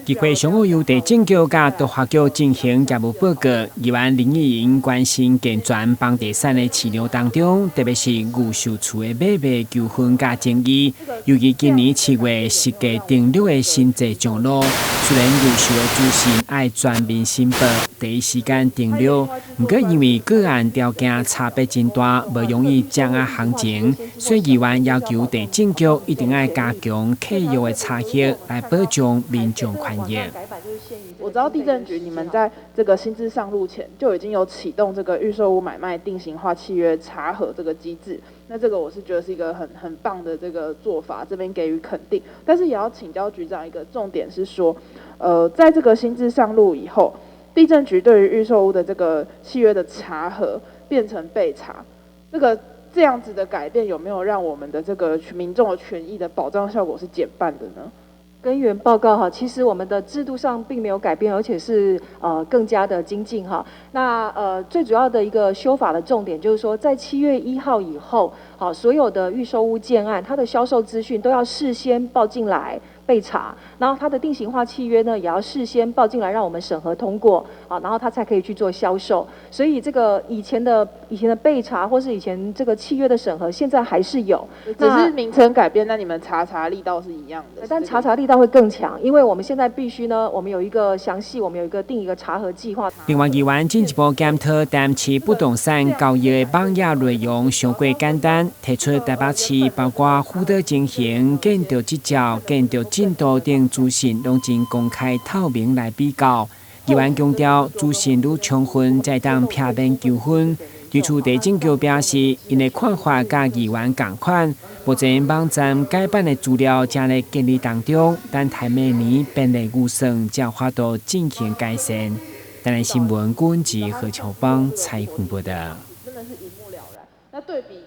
议会上午由地政局甲都发局进行业务报告，议员林议员关心健全房地产的市场当中，特别是预售厝的买卖纠纷甲争议。尤其今年7月实价登录的新制上路，虽然预售的资讯爱全面申报，第一时间登录，不过因为个案条件差别真大，无容易掌握行情，所以议员要求地政局一定要加强契约的查核，来保障民众权益。我知道地政局你们在这个新制上路前就已经有启动这个预售屋买卖定型化契约查核这个机制，那这个我是觉得是一个很棒的这个做法，这边给予肯定。但是也要请教局长一个重点是说，在这个新制上路以后，地政局对于预售屋的这个契约的查核变成备查，这样子的改变有没有让我们的这个民众的权益的保障效果是减半的呢？跟议员报告哈，其实我们的制度上并没有改变，而且是更加的精进哈。那最主要的一个修法的重点就是说，在7月1号以后，好，所有的预售屋建案，它的销售资讯都要事先报进来备查，然后它的定型化契约呢，也要事先报进来让我们审核通过，好，然后它才可以去做销售。所以这个以前的备查或是以前这个契约的审核，现在还是有，只是名称改变，那你们查力道是一样的。但查力道会更强，因为我们现在必须呢，我们有一个详细，我们有定一个查核计划。另外，议员进一步检讨台市不动产交易的网页内容上过简单，提出台北市包括辅导情形、建筑执照、建筑进度等资讯，拢尽公开透明来比较。议员强调，资讯愈充分，才当避免纠纷。对此，地政局表示，因的看法甲议员同款。目前网站改版的资料正在建立当中，但待明年编列预算，才有法度进行改善。台南新闻郭文吉、何乔邦采访报道。真的是一目了然。那对比